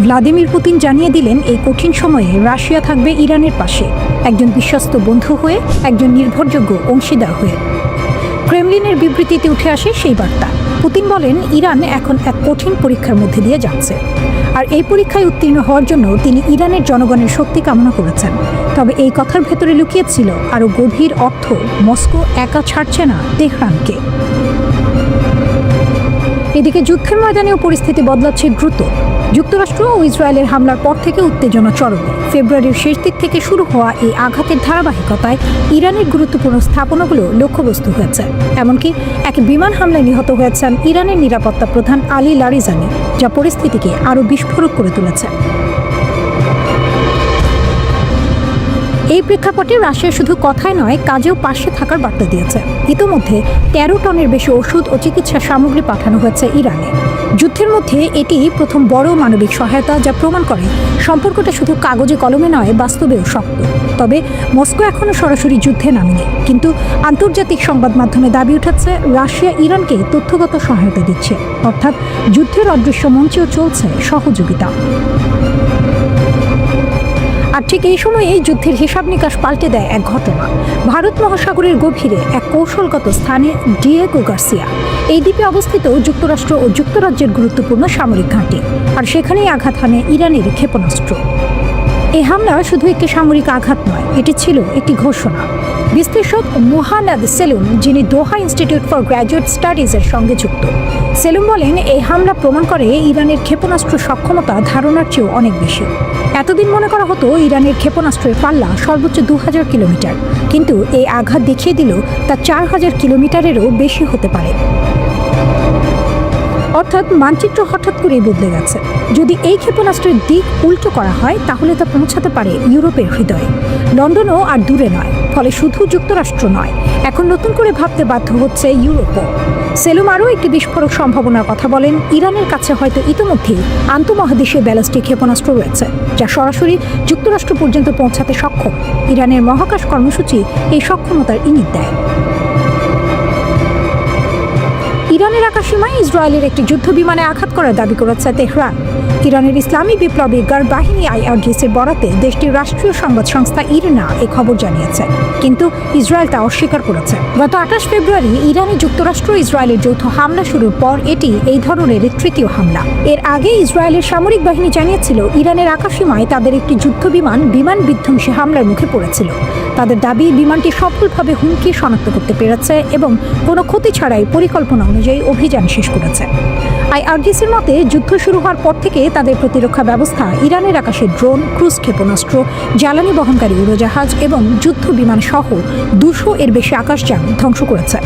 Vladimir Putin জানিয়ে দিলেন এই কঠিন সময়ে রাশিয়া থাকবে ইরানের পাশে, একজন বিশ্বস্ত বন্ধু হয়ে, একজন নির্ভরযোগ্য অংশীদার হয়ে। ক্রেমলিনের বিবৃতিতে উঠে আসে সেই বার্তা। পুতিন বলেন, ইরান এখন এক কঠিন পরীক্ষার মধ্যে দিয়ে যাচ্ছে, আর এই পরীক্ষায় উত্তীর্ণ হওয়ার জন্য তিনি ইরানের জনগণের শক্তি কামনা করেছেন। তবে এই কথার ভেতরে লুকিয়ে ছিল আরও গভীর অর্থ। মস্কো একা ছাড়ছে না তেহরানকে। এদিকে যুদ্ধের ময়দানেও পরিস্থিতি বদলাচ্ছে দ্রুত। যুক্তরাষ্ট্র ও ইসরায়েলের হামলার পর থেকে উত্তেজনা চরমে। ফেব্রুয়ারির শেষ দিক থেকে শুরু হওয়া এই আঘাতের ধারাবাহিকতায় ইরানের গুরুত্বপূর্ণ স্থাপনাগুলো লক্ষ্যবস্তু হয়েছে। এমনকি এক বিমান হামলায় নিহত হয়েছেন ইরানের নিরাপত্তা প্রধান আলী লারিজানি, যা পরিস্থিতিকে আরও বিস্ফোরক করে তুলেছে। এই প্রেক্ষাপটে রাশিয়া শুধু কথায় নয়, কাজেও পাশে থাকার বার্তা দিয়েছে। ইতোমধ্যে ১৩ টনের বেশি ওষুধ ও চিকিৎসা সামগ্রী পাঠানো হয়েছে ইরানে। যুদ্ধের মধ্যে এটি প্রথম বড় মানবিক সহায়তা, যা প্রমাণ করে সম্পর্কটা শুধু কাগজে কলমে নয়, বাস্তবেও শক্ত। তবে মস্কো এখনও সরাসরি যুদ্ধে নামেনি, কিন্তু আন্তর্জাতিক সংবাদ মাধ্যমে দাবি উঠাচ্ছে রাশিয়া ইরানকে তথ্যগত সহায়তা দিচ্ছে, অর্থাৎ যুদ্ধের অদৃশ্য মঞ্চেও চলছে সহযোগিতা। আর ঠিক এই সময়ে যুদ্ধের হিসাব নিকাশ পাল্টে দেয় এক ঘটনা। ভারত মহাসাগরের গভীরে এক কৌশলগত স্থানে ডিয়েগো গার্সিয়া, এই দ্বীপে অবস্থিত যুক্তরাষ্ট্র ও যুক্তরাজ্যের গুরুত্বপূর্ণ সামরিক ঘাঁটি, আর সেখানেই আঘাত হানে ইরানের ক্ষেপণাস্ত্র। এই হামলা শুধু একটি সামরিক আঘাত নয়, এটি ছিল একটি ঘোষণা। বিশ্লেষক মুহান্নাদ সেলুম, যিনি দোহা ইনস্টিটিউট ফর গ্র্যাজুয়েট স্টাডিজের সঙ্গে যুক্ত, সেলুম বলেন, এই হামলা প্রমাণ করে ইরানের ক্ষেপণাস্ত্র সক্ষমতা ধারণার চেয়েও অনেক বেশি। এতদিন মনে করা হতো ইরানের ক্ষেপণাস্ত্রের পাল্লা সর্বোচ্চ ২,০০০ কিলোমিটার, কিন্তু এই আঘাত দেখিয়ে দিল তা ৪,০০০ কিলোমিটারেরও বেশি হতে পারে। অর্থাৎ মানচিত্র হঠাৎ করেই বদলে গেছে। যদি এই ক্ষেপণাস্ত্রের দিক উল্টো করা হয়, তাহলে তা পৌঁছাতে পারে ইউরোপের হৃদয়ে। লন্ডনও আর দূরে নয়। ফলে শুধু যুক্তরাষ্ট্র নয়, এখন নতুন করে ভাবতে বাধ্য হচ্ছে ইউরোপও। সেলুম আরও একটি বিস্ফোরক সম্ভাবনার কথা বলেন। ইরানের কাছে হয়তো ইতিমধ্যেই আন্তঃমহাদেশীয় ব্যালিস্টিক ক্ষেপণাস্ত্র রয়েছে, যা সরাসরি যুক্তরাষ্ট্র পর্যন্ত পৌঁছাতে সক্ষম। ইরানের মহাকাশ কর্মসূচি এই সক্ষমতার ইঙ্গিত দেয়। ইরানের আকাশসীমায় ইসরায়েলের একটি যুদ্ধ বিমানে আঘাত করার দাবি করেছে তেহরান। ইরানের ইসলামী বিপ্লবী গার্ড বাহিনী IRGCর বরাতে দেশটির রাষ্ট্রীয় সংবাদ সংস্থা ইরনা এই খবর জানিয়েছে, কিন্তু ইসরায়েল তা অস্বীকার করেছে। গত ২৮ ফেব্রুয়ারি ইরানে যুক্তরাষ্ট্র ইসরায়েলের যৌথ হামলা শুরুর পর এটি এই ধরনের তৃতীয় হামলা। এর আগে ইসরায়েলের সামরিক বাহিনী জানিয়েছিল ইরানের আকাশসীমায় তাদের একটি যুদ্ধ বিমান বিধ্বংসী হামলার মুখে পড়েছিল। তাদের দাবি, বিমানটি সফলভাবে হুমকি শনাক্ত করতে পেরেছে এবং কোনো ক্ষতি ছাড়াই পরিকল্পনা অনুযায়ী অভিযান শেষ করেছে। IRGCর মতে, যুদ্ধ শুরু হওয়ার পর থেকে তাদের প্রতিরক্ষা ব্যবস্থা ইরানের আকাশে ড্রোন, ক্রুজ ক্ষেপণাস্ত্র, জ্বালানি বহনকারী উড়োজাহাজ এবং যুদ্ধ বিমান সহ ২০০ এর বেশি আকাশযান ধ্বংস করেছে।